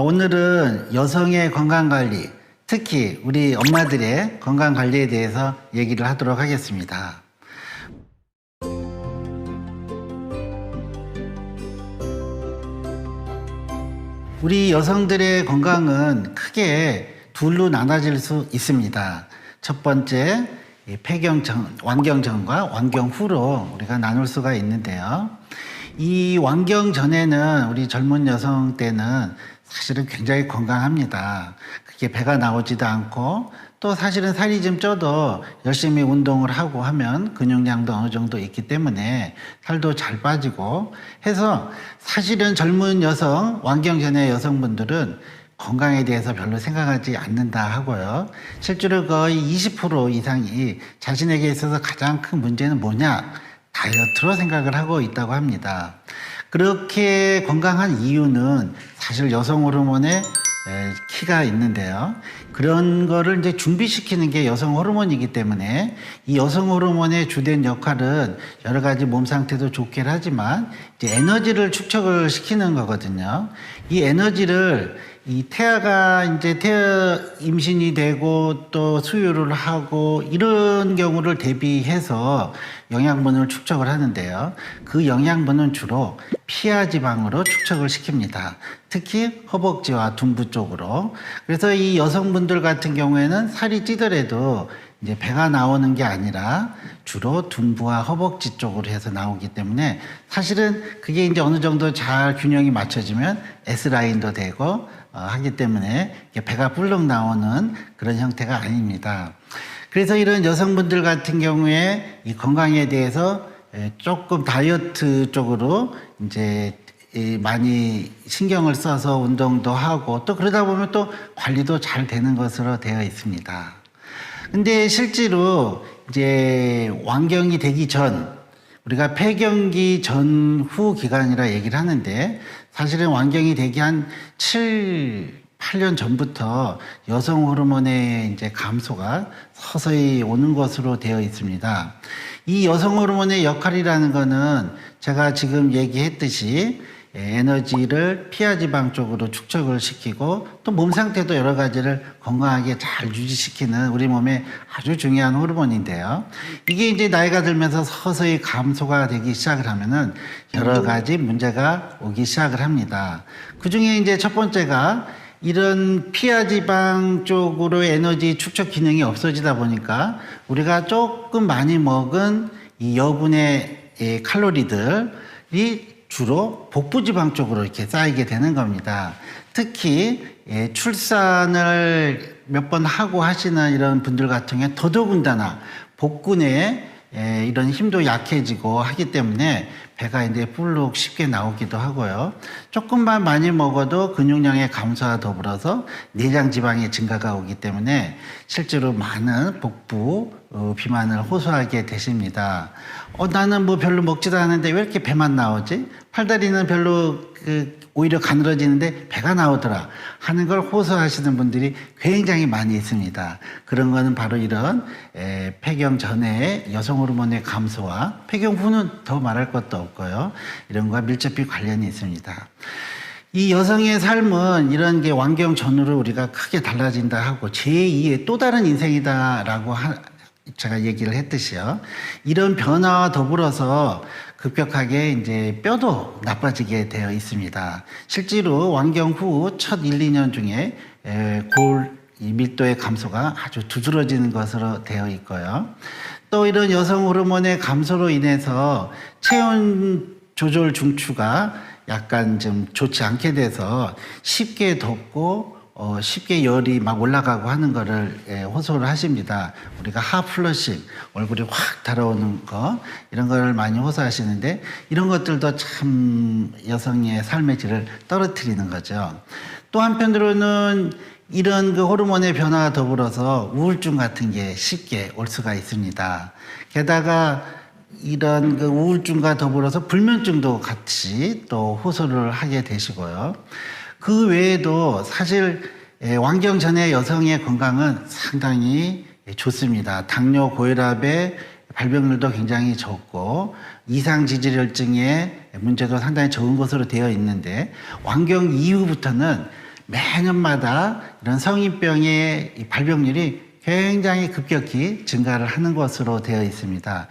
오늘은 여성의 건강관리, 특히 우리 엄마들의 건강관리에 대해서 얘기를 하도록 하겠습니다. 우리 여성들의 건강은 크게 둘로 나눠질 수 있습니다. 첫 번째, 완경 전과 완경 후로 우리가 나눌 수가 있는데요. 이 완경 전에는 우리 젊은 여성 때는 사실은 굉장히 건강합니다. 그게 배가 나오지도 않고 또 사실은 살이 좀 쪄도 열심히 운동을 하고 하면 근육량도 어느 정도 있기 때문에 살도 잘 빠지고 해서 사실은 젊은 여성, 완경 전의 여성분들은 건강에 대해서 별로 생각하지 않는다 하고요. 실제로 거의 20% 이상이 자신에게 있어서 가장 큰 문제는 뭐냐? 다이어트로 생각을 하고 있다고 합니다. 그렇게 건강한 이유는 사실 여성 호르몬의 키가 있는데요. 그런 거를 이제 준비시키는 게 여성 호르몬이기 때문에 이 여성 호르몬의 주된 역할은 여러 가지 몸 상태도 좋긴 하지만 이제 에너지를 축적을 시키는 거거든요. 이 에너지를 이 태아가 이제 임신이 되고 또 수유를 하고 이런 경우를 대비해서 영양분을 축적을 하는데요. 그 영양분은 주로 피하 지방으로 축적을 시킵니다. 특히 허벅지와 둔부 쪽으로. 그래서 이 여성분들 같은 경우에는 살이 찌더라도 이제 배가 나오는 게 아니라 주로 둔부와 허벅지 쪽으로 해서 나오기 때문에 사실은 그게 이제 어느 정도 잘 균형이 맞춰지면 S라인도 되고 하기 때문에 배가 불룩 나오는 그런 형태가 아닙니다. 그래서 이런 여성분들 같은 경우에 이 건강에 대해서 조금 다이어트 쪽으로 이제 많이 신경을 써서 운동도 하고 또 그러다 보면 또 관리도 잘 되는 것으로 되어 있습니다. 근데 실제로 이제 완경이 되기 전, 우리가 폐경기 전후 기간이라 얘기를 하는데 사실은 완경이 되기 한 8년 전부터 여성 호르몬의 이제 감소가 서서히 오는 것으로 되어 있습니다. 이 여성 호르몬의 역할이라는 거는 제가 지금 얘기했듯이 에너지를 피하지방 쪽으로 축적을 시키고 또 몸 상태도 여러 가지를 건강하게 잘 유지시키는 우리 몸의 아주 중요한 호르몬인데요. 이게 이제 나이가 들면서 서서히 감소가 되기 시작을 하면은 여러 가지 문제가 오기 시작을 합니다. 그 중에 이제 첫 번째가 이런 피하지방 쪽으로 에너지 축적 기능이 없어지다 보니까 우리가 조금 많이 먹은 이 여분의 칼로리들이 주로 복부지방 쪽으로 이렇게 쌓이게 되는 겁니다. 특히 출산을 몇 번 하고 하시는 이런 분들 같은 경우에 더더군다나 복부 내에 이런 힘도 약해지고 하기 때문에 배가 이제 불룩 쉽게 나오기도 하고요. 조금만 많이 먹어도 근육량의 감소와 더불어서 내장 지방의 증가가 오기 때문에 실제로 많은 복부 비만을 호소하게 되십니다. 나는 뭐 별로 먹지도 않는데 왜 이렇게 배만 나오지? 팔다리는 별로 오히려 가늘어지는데 배가 나오더라 하는 걸 호소하시는 분들이 굉장히 많이 있습니다. 그런 거는 바로 이런 폐경 전에 여성 호르몬의 감소와 폐경 후는 더 말할 것도 없고요. 이런 거와 밀접히 관련이 있습니다. 이 여성의 삶은 이런 게 완경 전후로 우리가 크게 달라진다 하고 제2의 또 다른 인생이다라고 제가 얘기를 했듯이요. 이런 변화와 더불어서 급격하게 이제 뼈도 나빠지게 되어 있습니다. 실제로 완경 후 첫 1, 2년 중에 골 밀도의 감소가 아주 두드러지는 것으로 되어 있고요. 또 이런 여성 호르몬의 감소로 인해서 체온 조절 중추가 약간 좀 좋지 않게 돼서 쉽게 덥고 쉽게 열이 막 올라가고 하는 거를 호소를 하십니다. 우리가 핫플러싱, 얼굴이 확 달아오는 거 이런 거를 많이 호소하시는데 이런 것들도 참 여성의 삶의 질을 떨어뜨리는 거죠. 또 한편으로는 이런 그 호르몬의 변화와 더불어서 우울증 같은 게 쉽게 올 수가 있습니다. 게다가 이런 그 우울증과 더불어서 불면증도 같이 또 호소를 하게 되시고요. 그 외에도 사실 완경 전의 여성의 건강은 상당히 좋습니다. 당뇨, 고혈압의 발병률도 굉장히 적고 이상지질혈증의 문제도 상당히 적은 것으로 되어 있는데 완경 이후부터는 매년마다 이런 성인병의 이 발병률이 굉장히 급격히 증가를 하는 것으로 되어 있습니다.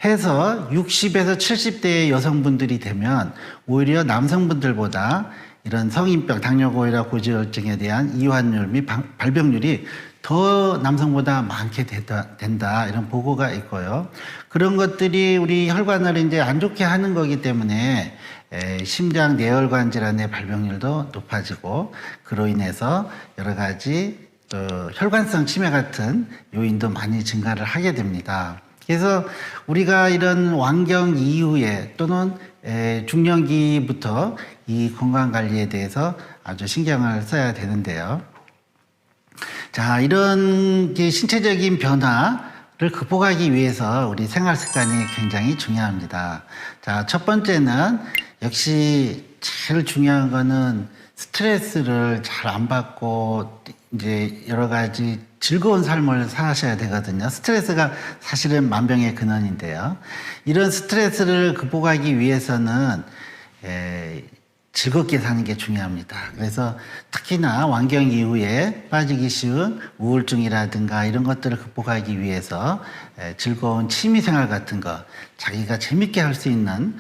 해서 60에서 70대의 여성분들이 되면 오히려 남성분들보다 이런 성인병, 당뇨고혈압, 고지혈증에 대한 이완율 및 발병률이 더 남성보다 많게 된다 이런 보고가 있고요. 그런 것들이 우리 혈관을 이제 안 좋게 하는 거기 때문에 심장 내혈관 질환의 발병률도 높아지고 그로 인해서 여러 가지 혈관성 치매 같은 요인도 많이 증가를 하게 됩니다. 그래서 우리가 이런 완경 이후에 또는 중년기부터 이 건강관리에 대해서 아주 신경을 써야 되는데요. 자, 이런 신체적인 변화를 극복하기 위해서 우리 생활 습관이 굉장히 중요합니다. 자, 첫 번째는 역시 제일 중요한 거는 스트레스를 잘 안 받고 이제 여러 가지 즐거운 삶을 사셔야 되거든요. 스트레스가 사실은 만병의 근원인데요. 이런 스트레스를 극복하기 위해서는 즐겁게 사는 게 중요합니다. 그래서 특히나 완경 이후에 빠지기 쉬운 우울증이라든가 이런 것들을 극복하기 위해서 즐거운 취미생활 같은 거, 자기가 재밌게 할 수 있는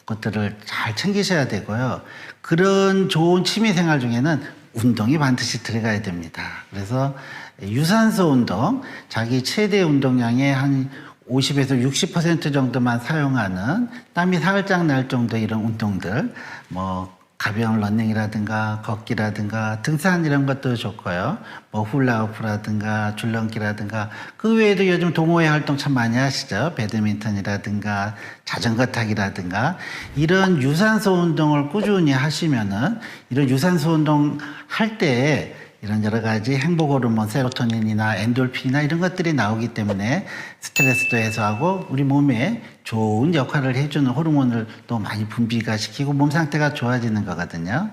것들을 잘 챙기셔야 되고요. 그런 좋은 취미생활 중에는 운동이 반드시 들어가야 됩니다. 그래서 유산소 운동, 자기 최대 운동량의 한 50에서 60% 정도만 사용하는 땀이 살짝 날 정도 이런 운동들, 뭐 가벼운 러닝이라든가 걷기라든가 등산 이런 것도 좋고요. 뭐 훌라후프라든가 줄넘기라든가 그 외에도 요즘 동호회 활동 참 많이 하시죠. 배드민턴이라든가 자전거 타기라든가 이런 유산소 운동을 꾸준히 하시면은 이런 유산소 운동 할 때 이런 여러 가지 행복 호르몬, 세로토닌이나 엔돌핀이나 이런 것들이 나오기 때문에 스트레스도 해소하고 우리 몸에 좋은 역할을 해주는 호르몬을 또 많이 분비가 시키고 몸 상태가 좋아지는 거거든요.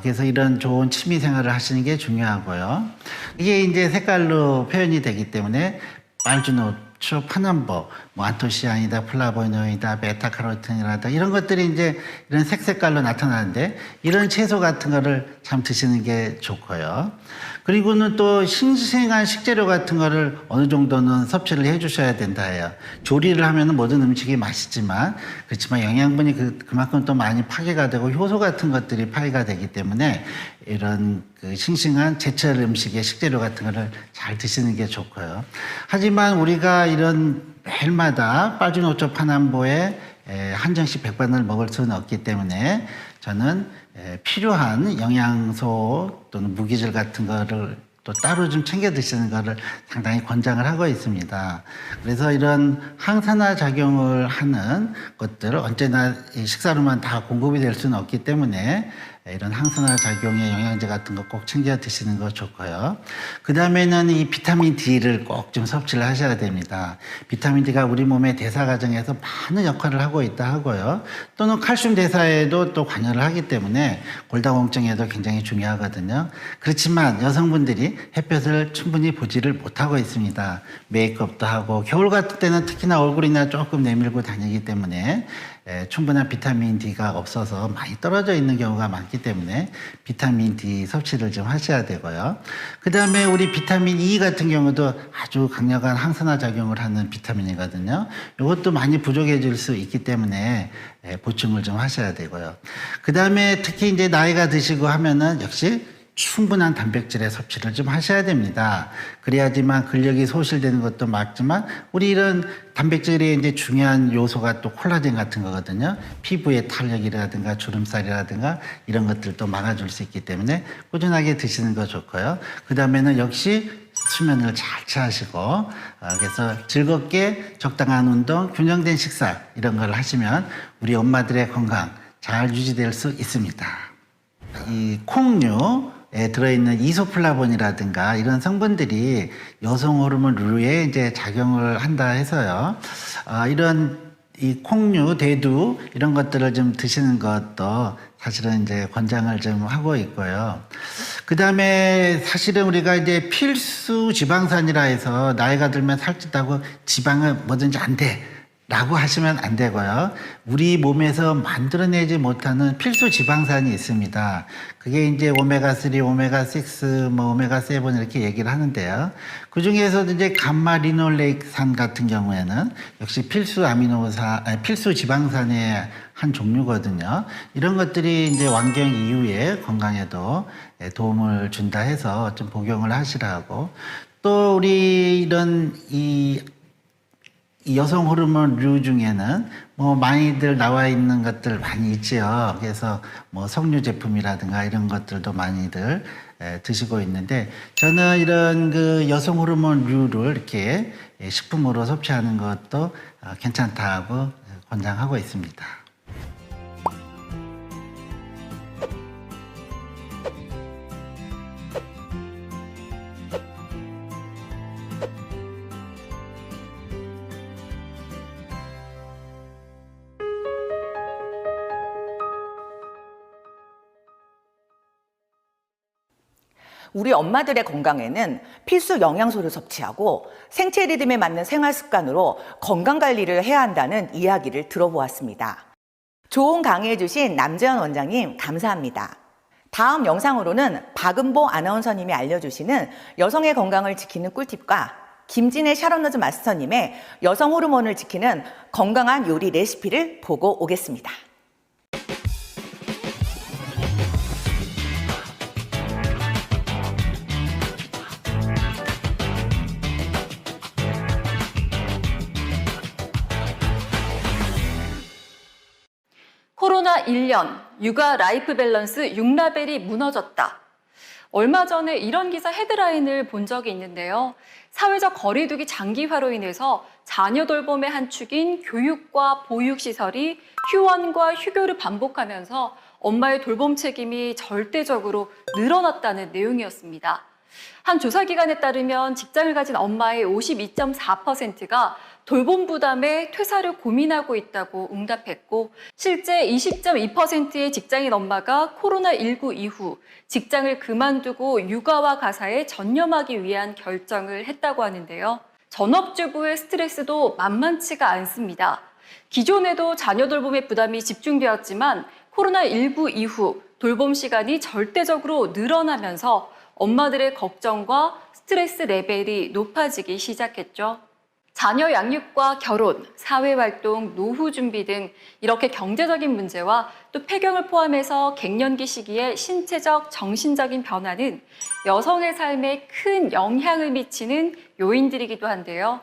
그래서 이런 좋은 취미 생활을 하시는 게 중요하고요. 이게 이제 색깔로 표현이 되기 때문에 빨주노초, 파남보, 뭐 안토시아닌이다, 플라보노이다, 베타카로틴이라다 이런 것들이 이제 이런 색깔로 나타나는데 이런 채소 같은 거를 참 드시는 게 좋고요. 그리고는 또 싱싱한 식재료 같은 거를 어느 정도는 섭취를 해 주셔야 된다 해요. 조리를 하면은 모든 음식이 맛있지만 그렇지만 영양분이 그만큼 또 많이 파괴가 되고 효소 같은 것들이 파괴가 되기 때문에 이런 그 싱싱한 제철 음식의 식재료 같은 거를 잘 드시는 게 좋고요. 하지만 우리가 이런 매일마다 빨주노초 파남보에 한정씩 100번을 먹을 수는 없기 때문에 저는 필요한 영양소 또는 무기질 같은 거를 또 따로 좀 챙겨 드시는 거를 상당히 권장을 하고 있습니다. 그래서 이런 항산화 작용을 하는 것들 언제나 식사로만 다 공급이 될 수는 없기 때문에 이런 항산화 작용의 영양제 같은 거 꼭 챙겨 드시는 거 좋고요. 그 다음에는 이 비타민 D를 꼭 좀 섭취를 하셔야 됩니다. 비타민 D가 우리 몸의 대사 과정에서 많은 역할을 하고 있다 하고요. 또는 칼슘 대사에도 또 관여를 하기 때문에 골다공증에도 굉장히 중요하거든요. 그렇지만 여성분들이 햇볕을 충분히 보지를 못하고 있습니다. 메이크업도 하고 겨울 같은 때는 특히나 얼굴이나 조금 내밀고 다니기 때문에 충분한 비타민 D가 없어서 많이 떨어져 있는 경우가 많기 때문에 비타민 D 섭취를 좀 하셔야 되고요. 그 다음에 우리 비타민 E 같은 경우도 아주 강력한 항산화 작용을 하는 비타민이거든요. 이것도 많이 부족해질 수 있기 때문에 보충을 좀 하셔야 되고요. 그 다음에 특히 이제 나이가 드시고 하면은 역시 충분한 단백질의 섭취를 좀 하셔야 됩니다. 그래야지만 근력이 소실되는 것도 맞지만 우리 이런 단백질의 이제 중요한 요소가 또 콜라겐 같은 거거든요. 피부의 탄력이라든가 주름살이라든가 이런 것들도 막아줄 수 있기 때문에 꾸준하게 드시는 거 좋고요. 그 다음에는 역시 수면을 잘 취하시고 그래서 즐겁게 적당한 운동, 균형된 식사 이런 걸 하시면 우리 엄마들의 건강 잘 유지될 수 있습니다. 이 콩류에 들어있는 이소플라본이라든가 이런 성분들이 여성 호르몬 류에 이제 작용을 한다 해서요. 이런 이 콩류, 대두 이런 것들을 좀 드시는 것도 사실은 이제 권장을 좀 하고 있고요. 그 다음에 사실은 우리가 이제 필수 지방산이라 해서 나이가 들면 살찐다고 지방은 뭐든지 안 돼. 라고 하시면 안 되고요. 우리 몸에서 만들어내지 못하는 필수 지방산이 있습니다. 그게 이제 오메가3, 오메가6, 뭐 오메가7 이렇게 얘기를 하는데요. 그 중에서도 이제 감마 리놀레이산 같은 경우에는 역시 필수 지방산의 한 종류거든요. 이런 것들이 이제 완경 이후에 건강에도 도움을 준다 해서 좀 복용을 하시라고. 또 우리 이런 이 여성 호르몬류 중에는 뭐 많이들 나와 있는 것들 많이 있지요. 그래서 뭐 석류 제품이라든가 이런 것들도 많이들 드시고 있는데, 저는 이런 그 여성 호르몬류를 이렇게 식품으로 섭취하는 것도 괜찮다고 권장하고 있습니다. 우리 엄마들의 건강에는 필수 영양소를 섭취하고 생체 리듬에 맞는 생활 습관으로 건강 관리를 해야 한다는 이야기를 들어보았습니다. 좋은 강의해 주신 남재현 원장님 감사합니다. 다음 영상으로는 박은보 아나운서님이 알려주시는 여성의 건강을 지키는 꿀팁과 김진애 샤론너즈 마스터님의 여성 호르몬을 지키는 건강한 요리 레시피를 보고 오겠습니다. 코로나 1년, 육아 라이프 밸런스 6라벨이 무너졌다. 얼마 전에 이런 기사 헤드라인을 본 적이 있는데요. 사회적 거리두기 장기화로 인해서 자녀 돌봄의 한 축인 교육과 보육시설이 휴원과 휴교를 반복하면서 엄마의 돌봄 책임이 절대적으로 늘어났다는 내용이었습니다. 한 조사기관에 따르면 직장을 가진 엄마의 52.4%가 돌봄 부담에 퇴사를 고민하고 있다고 응답했고, 실제 20.2%의 직장인 엄마가 코로나19 이후 직장을 그만두고 육아와 가사에 전념하기 위한 결정을 했다고 하는데요. 전업주부의 스트레스도 만만치가 않습니다. 기존에도 자녀 돌봄의 부담이 집중되었지만 코로나19 이후 돌봄 시간이 절대적으로 늘어나면서 엄마들의 걱정과 스트레스 레벨이 높아지기 시작했죠. 자녀 양육과 결혼, 사회활동, 노후 준비 등 이렇게 경제적인 문제와 또 폐경을 포함해서 갱년기 시기의 신체적, 정신적인 변화는 여성의 삶에 큰 영향을 미치는 요인들이기도 한데요.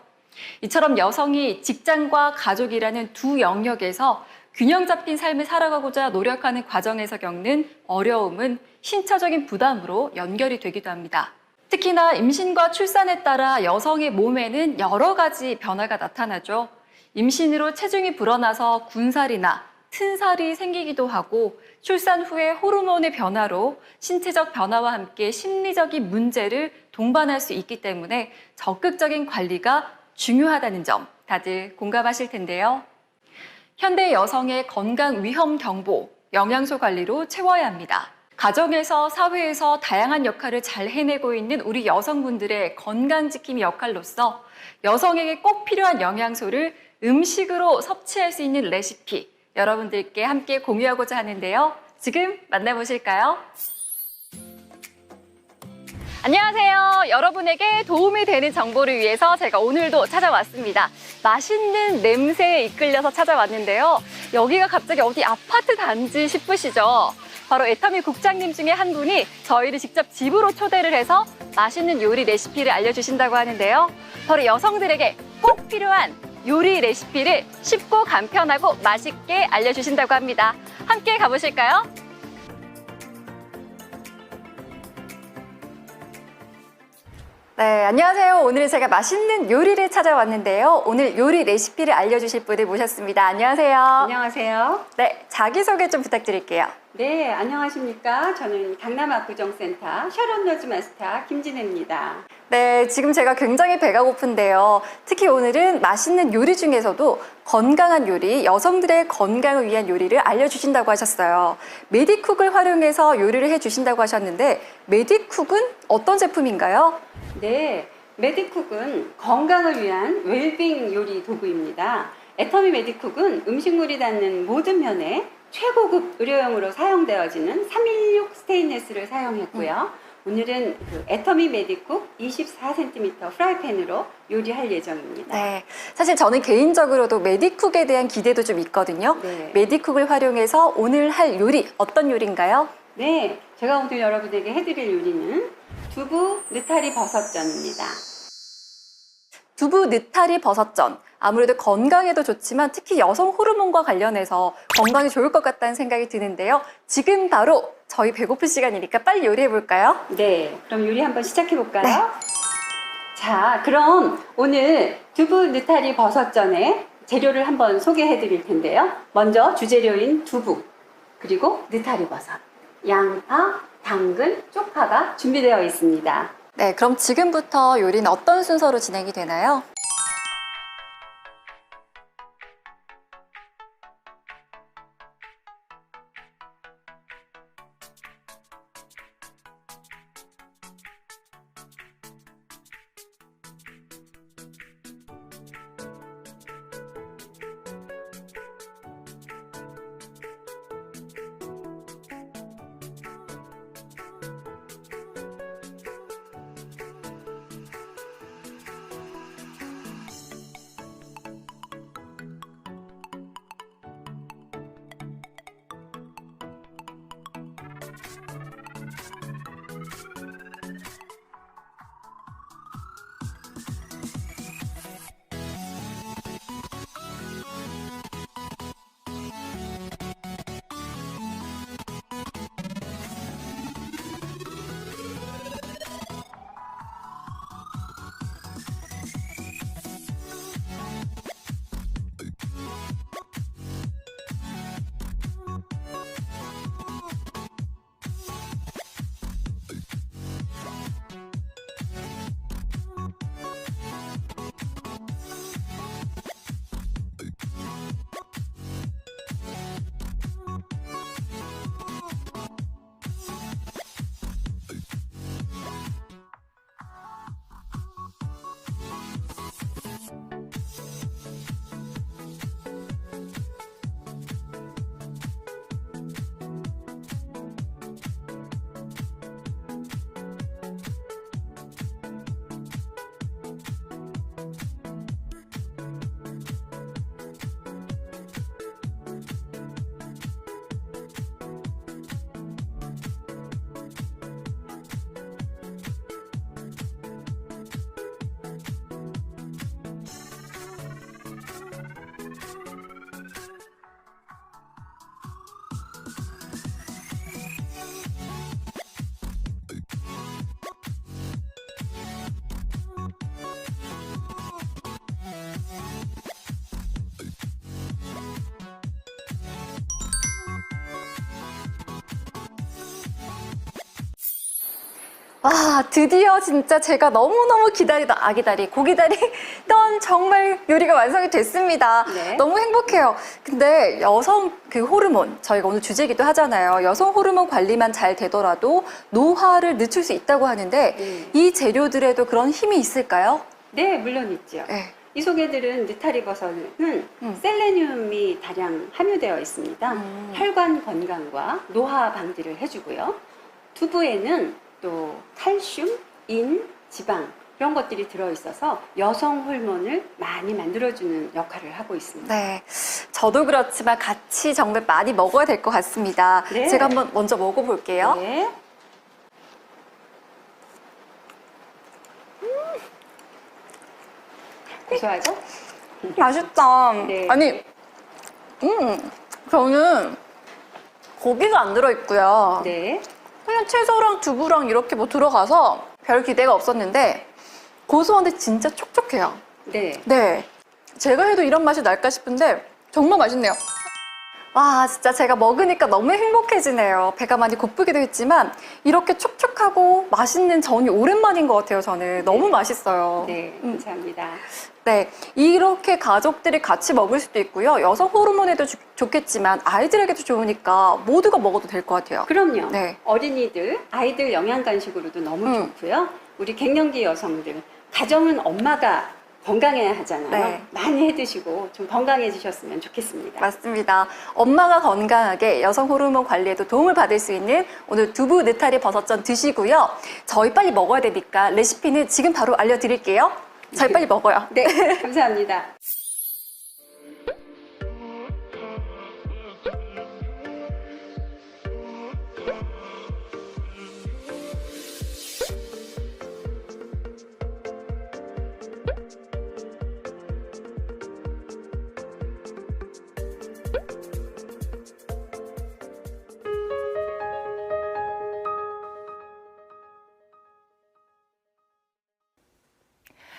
이처럼 여성이 직장과 가족이라는 두 영역에서 균형 잡힌 삶을 살아가고자 노력하는 과정에서 겪는 어려움은 신체적인 부담으로 연결이 되기도 합니다. 특히나 임신과 출산에 따라 여성의 몸에는 여러 가지 변화가 나타나죠. 임신으로 체중이 불어나서 군살이나 튼살이 생기기도 하고, 출산 후에 호르몬의 변화로 신체적 변화와 함께 심리적인 문제를 동반할 수 있기 때문에 적극적인 관리가 중요하다는 점 다들 공감하실 텐데요. 현대 여성의 건강 위험 경보, 영양소 관리로 채워야 합니다. 가정에서, 사회에서 다양한 역할을 잘 해내고 있는 우리 여성분들의 건강지킴이 역할로서 여성에게 꼭 필요한 영양소를 음식으로 섭취할 수 있는 레시피 여러분들께 함께 공유하고자 하는데요. 지금 만나보실까요? 안녕하세요. 여러분에게 도움이 되는 정보를 위해서 제가 오늘도 찾아왔습니다. 맛있는 냄새에 이끌려서 찾아왔는데요. 여기가 갑자기 어디 아파트 단지 싶으시죠? 바로 애터미 국장님 중에 한 분이 저희를 직접 집으로 초대를 해서 맛있는 요리 레시피를 알려주신다고 하는데요. 바로 여성들에게 꼭 필요한 요리 레시피를 쉽고 간편하고 맛있게 알려주신다고 합니다. 함께 가보실까요? 네, 안녕하세요. 오늘은 제가 맛있는 요리를 찾아왔는데요. 오늘 요리 레시피를 알려주실 분을 모셨습니다. 안녕하세요. 안녕하세요. 네, 자기소개 좀 부탁드릴게요. 네, 안녕하십니까. 저는 강남압구정센터 샤론너즈 마스터 김진혜입니다. 네, 지금 제가 굉장히 배가 고픈데요. 특히 오늘은 맛있는 요리 중에서도 건강한 요리, 여성들의 건강을 위한 요리를 알려주신다고 하셨어요. 메디쿡을 활용해서 요리를 해주신다고 하셨는데, 메디쿡은 어떤 제품인가요? 네, 메디쿡은 건강을 위한 웰빙 요리 도구입니다. 애터미 메디쿡은 음식물이 닿는 모든 면에 최고급 의료용으로 사용되어지는 316 스테인레스를 사용했고요. 오늘은 그 애터미 메디쿡 24cm 프라이팬으로 요리할 예정입니다. 네, 사실 저는 개인적으로도 메디쿡에 대한 기대도 좀 있거든요. 네. 메디쿡을 활용해서 오늘 할 요리 어떤 요리인가요? 네, 제가 오늘 여러분에게 해드릴 요리는 두부 느타리 버섯전입니다. 두부 느타리 버섯전. 아무래도 건강에도 좋지만 특히 여성 호르몬과 관련해서 건강에 좋을 것 같다는 생각이 드는데요. 지금 바로 저희 배고플 시간이니까 빨리 요리해 볼까요? 네, 그럼 요리 한번 시작해 볼까요? 네. 자, 그럼 오늘 두부 느타리 버섯전의 재료를 한번 소개해 드릴 텐데요. 먼저 주재료인 두부, 그리고 느타리 버섯, 양파, 당근, 쪽파가 준비되어 있습니다. 네, 그럼 지금부터 요리는 어떤 순서로 진행이 되나요? 와, 드디어 진짜 제가 너무너무 고기다리던 정말 요리가 완성이 됐습니다. 네. 너무 행복해요. 근데 여성 그 호르몬, 저희가 오늘 주제이기도 하잖아요. 여성 호르몬 관리만 잘 되더라도 노화를 늦출 수 있다고 하는데 이 재료들에도 그런 힘이 있을까요? 네, 물론 있죠. 네. 이 소개드린 느타리 버섯은 셀레늄이 다량 함유되어 있습니다. 혈관 건강과 노화 방지를 해주고요. 두부에는 또 칼슘, 인, 지방 이런 것들이 들어있어서 여성 호르몬을 많이 만들어주는 역할을 하고 있습니다. 네, 저도 그렇지만 같이 정말 많이 먹어야 될 것 같습니다. 네. 제가 한번 먼저 먹어볼게요. 네. 고소하죠? 맛있다. 네. 아니, 저는 고기가 안 들어있고요. 네. 그냥 채소랑 두부랑 이렇게 뭐 들어가서 별 기대가 없었는데 고소한데 진짜 촉촉해요. 네. 네, 제가 해도 이런 맛이 날까 싶은데 정말 맛있네요. 와, 진짜 제가 먹으니까 너무 행복해지네요. 배가 많이 고프기도 했지만 이렇게 촉촉하고 맛있는 전이 오랜만인 것 같아요. 저는 너무 맛있어요. 네, 감사합니다. 네, 이렇게 가족들이 같이 먹을 수도 있고요. 여성 호르몬에도 좋겠지만 아이들에게도 좋으니까 모두가 먹어도 될 것 같아요. 그럼요. 네. 어린이들, 아이들 영양 간식으로도 너무 좋고요. 우리 갱년기 여성들, 가정은 엄마가 건강해야 하잖아요. 네. 많이 해 드시고 좀 건강해지셨으면 좋겠습니다. 맞습니다. 엄마가 건강하게 여성 호르몬 관리에도 도움을 받을 수 있는 오늘 두부 느타리 버섯전 드시고요. 저희 빨리 먹어야 되니까 레시피는 지금 바로 알려드릴게요. 저희 빨리 먹어요. 네, 감사합니다.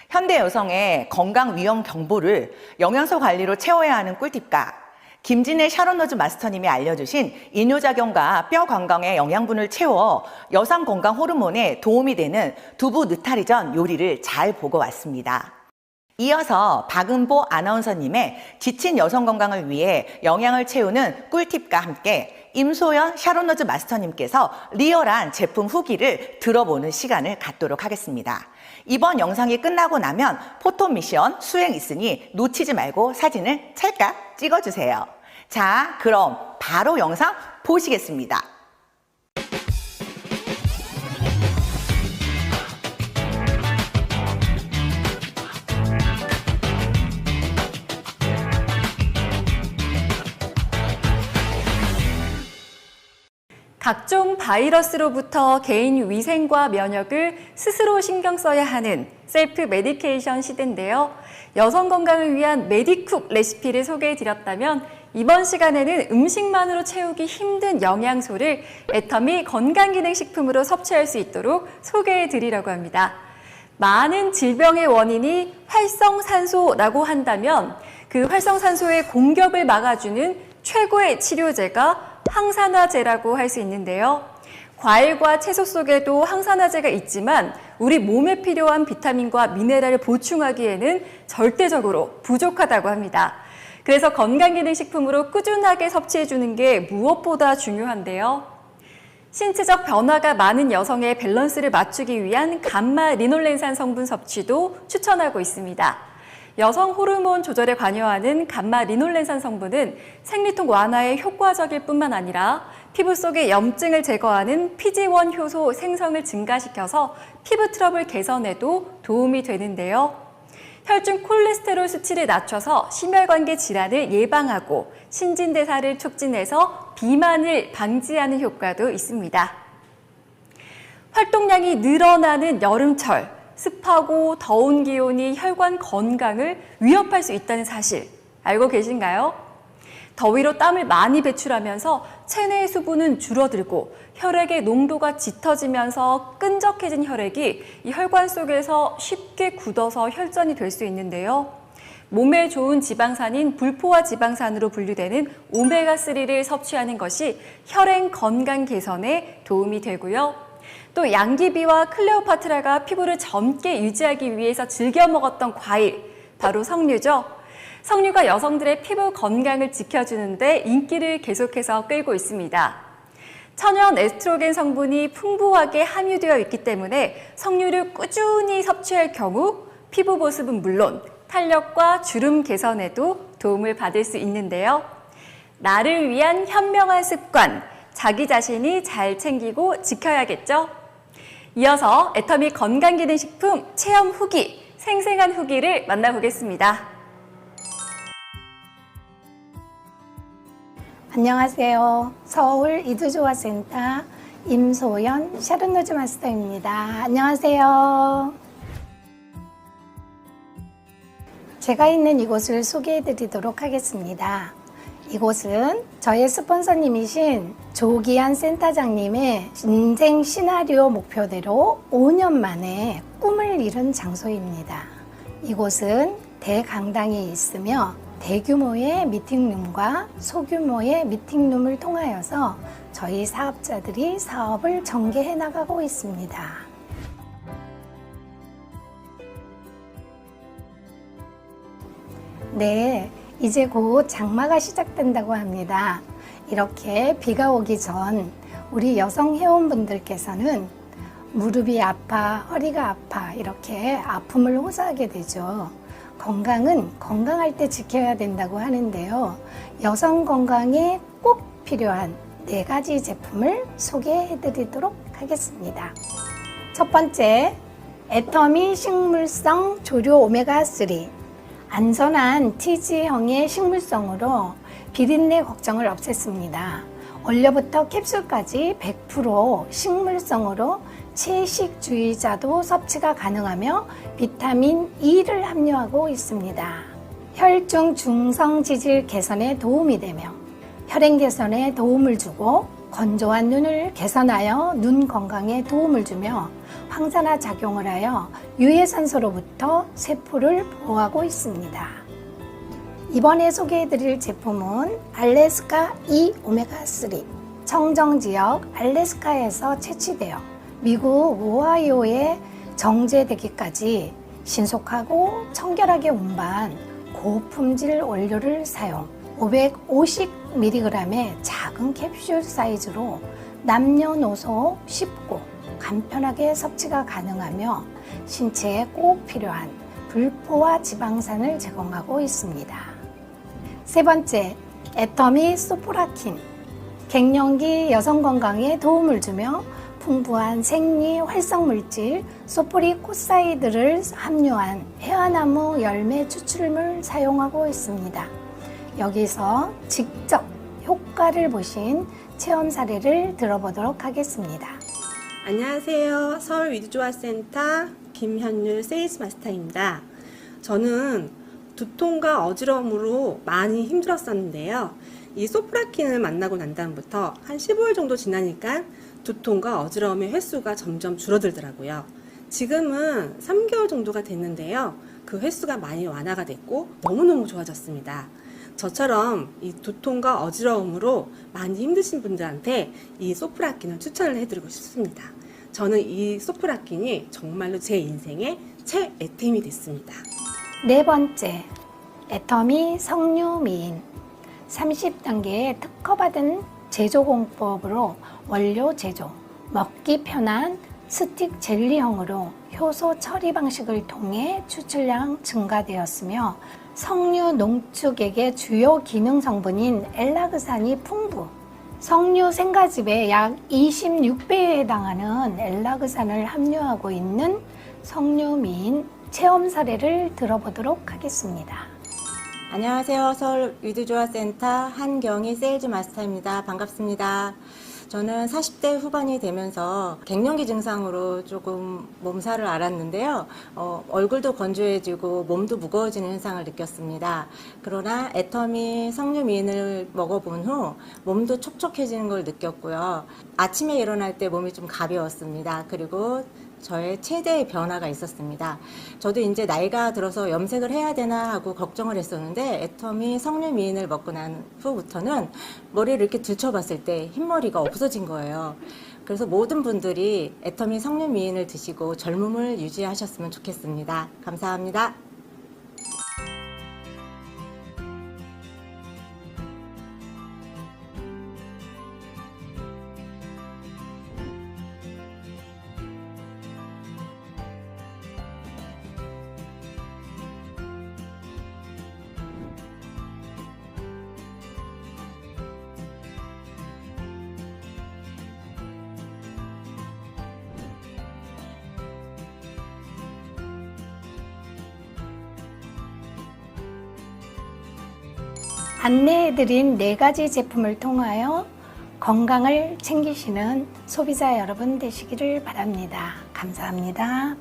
현대 여성의 건강 위험 정보를 영양소 관리로 채워야 하는 꿀팁과 김진애 샤론로즈 마스터님이 알려주신 이뇨작용과 뼈 건강의 영양분을 채워 여성 건강 호르몬에 도움이 되는 두부 느타리전 요리를 잘 보고 왔습니다. 이어서 박은보 아나운서님의 지친 여성 건강을 위해 영양을 채우는 꿀팁과 함께 임소연 샤론로즈 마스터님께서 리얼한 제품 후기를 들어보는 시간을 갖도록 하겠습니다. 이번 영상이 끝나고 나면 포토 미션 수행 있으니 놓치지 말고 사진을 찰칵 찍어주세요. 자, 그럼 바로 영상 보시겠습니다. 각종 바이러스로부터 개인 위생과 면역을 스스로 신경 써야 하는 셀프 메디케이션 시대인데요. 여성 건강을 위한 메디쿡 레시피를 소개해드렸다면 이번 시간에는 음식만으로 채우기 힘든 영양소를 애터미 건강기능식품으로 섭취할 수 있도록 소개해드리려고 합니다. 많은 질병의 원인이 활성산소라고 한다면 그 활성산소의 공격을 막아주는 최고의 치료제가 항산화제라고 할 수 있는데요. 과일과 채소 속에도 항산화제가 있지만 우리 몸에 필요한 비타민과 미네랄을 보충하기에는 절대적으로 부족하다고 합니다. 그래서 건강기능식품으로 꾸준하게 섭취해주는 게 무엇보다 중요한데요. 신체적 변화가 많은 여성의 밸런스를 맞추기 위한 감마 리놀렌산 성분 섭취도 추천하고 있습니다. 여성 호르몬 조절에 관여하는 감마 리놀렌산 성분은 생리통 완화에 효과적일 뿐만 아니라 피부 속의 염증을 제거하는 PG1 효소 생성을 증가시켜서 피부 트러블 개선에도 도움이 되는데요. 혈중 콜레스테롤 수치를 낮춰서 심혈관계 질환을 예방하고 신진대사를 촉진해서 비만을 방지하는 효과도 있습니다. 활동량이 늘어나는 여름철, 습하고 더운 기온이 혈관 건강을 위협할 수 있다는 사실 알고 계신가요? 더위로 땀을 많이 배출하면서 체내의 수분은 줄어들고 혈액의 농도가 짙어지면서 끈적해진 혈액이 이 혈관 속에서 쉽게 굳어서 혈전이 될 수 있는데요. 몸에 좋은 지방산인 불포화 지방산으로 분류되는 오메가3를 섭취하는 것이 혈행 건강 개선에 도움이 되고요. 또 양귀비와 클레오파트라가 피부를 젊게 유지하기 위해서 즐겨 먹었던 과일, 바로 석류죠. 석류가 여성들의 피부 건강을 지켜주는데 인기를 계속해서 끌고 있습니다. 천연 에스트로겐 성분이 풍부하게 함유되어 있기 때문에 석류를 꾸준히 섭취할 경우 피부 보습은 물론 탄력과 주름 개선에도 도움을 받을 수 있는데요. 나를 위한 현명한 습관, 자기 자신이 잘 챙기고 지켜야겠죠? 이어서 애터미 건강기능식품 체험 후기, 생생한 후기를 만나보겠습니다. 안녕하세요. 서울 이두조화센터 임소연 샤론로즈 마스터입니다. 안녕하세요. 제가 있는 이곳을 소개해 드리도록 하겠습니다. 이곳은 저의 스폰서님이신 조기한 센터장님의 인생 시나리오 목표대로 5년 만에 꿈을 이룬 장소입니다. 이곳은 대강당이 있으며 대규모의 미팅룸과 소규모의 미팅룸을 통하여서 저희 사업자들이 사업을 전개해 나가고 있습니다. 네, 이제 곧 장마가 시작된다고 합니다. 이렇게 비가 오기 전 우리 여성 회원분들께서는 무릎이 아파, 허리가 아파 이렇게 아픔을 호소하게 되죠. 건강은 건강할 때 지켜야 된다고 하는데요. 여성 건강에 꼭 필요한 4가지 제품을 소개해 드리도록 하겠습니다. 첫 번째, 애터미 식물성 조류 오메가3. 안전한 T지형의 식물성으로 비린내 걱정을 없앴습니다. 원료부터 캡슐까지 100% 식물성으로 채식주의자도 섭취가 가능하며 비타민 E를 함유하고 있습니다. 혈중 중성 지질 개선에 도움이 되며 혈행 개선에 도움을 주고 건조한 눈을 개선하여 눈 건강에 도움을 주며 항산화 작용을 하여 유해산소로부터 세포를 보호하고 있습니다. 이번에 소개해드릴 제품은 알래스카 E 오메가3. 청정지역 알래스카에서 채취되어 미국 오하이오에 정제되기까지 신속하고 청결하게 운반 고품질 원료를 사용 550mg의 작은 캡슐 사이즈로 남녀노소 쉽고 간편하게 섭취가 가능하며 신체에 꼭 필요한 불포화 지방산을 제공하고 있습니다. 세 번째, 애터미 소포라킨. 갱년기 여성 건강에 도움을 주며 풍부한 생리 활성 물질 소포리코사이드를 함유한 해화나무 열매 추출물 사용하고 있습니다. 여기서 직접 효과를 보신 체험 사례를 들어보도록 하겠습니다. 안녕하세요. 서울 위드조아센터 김현율 세일즈 마스터입니다. 저는 두통과 어지러움으로 많이 힘들었었는데요. 이 소프라킨을 만나고 난 다음부터 한 15일 정도 지나니까 두통과 어지러움의 횟수가 점점 줄어들더라고요. 지금은 3개월 정도가 됐는데요. 그 횟수가 많이 완화가 됐고 너무너무 좋아졌습니다. 저처럼 이 두통과 어지러움으로 많이 힘드신 분들한테 이 소프라킨을 추천을 해드리고 싶습니다. 저는 이 소프라킨이 정말로 제 인생의 최애템이 됐습니다. 네 번째, 애터미 석류미인. 30단계의 특허받은 제조공법으로 원료 제조, 먹기 편한 스틱 젤리형으로 효소 처리 방식을 통해 추출량 증가되었으며 석류 농축액의 주요 기능 성분인 엘라그산이 풍부, 석류 생가즙의 약 26배에 해당하는 엘라그산을 함유하고 있는 석류미인 체험 사례를 들어보도록 하겠습니다. 안녕하세요. 서울 위드조아센터 한경희 세일즈 마스터입니다. 반갑습니다. 저는 40대 후반이 되면서 갱년기 증상으로 조금 몸살을 앓았는데요. 얼굴도 건조해지고 몸도 무거워지는 현상을 느꼈습니다. 그러나 애터미 석류미인을 먹어본 후 몸도 촉촉해지는 걸 느꼈고요. 아침에 일어날 때 몸이 좀 가벼웠습니다. 그리고 저의 체대의 변화가 있었습니다. 저도 이제 나이가 들어서 염색을 해야 되나 하고 걱정을 했었는데 애터미 석류미인을 먹고 난 후부터는 머리를 이렇게 들춰봤을 때 흰머리가 없어진 거예요. 그래서 모든 분들이 애터미 석류미인을 드시고 젊음을 유지하셨으면 좋겠습니다. 감사합니다. 안내해드린 4가지 제품을 통하여 건강을 챙기시는 소비자 여러분 되시기를 바랍니다. 감사합니다.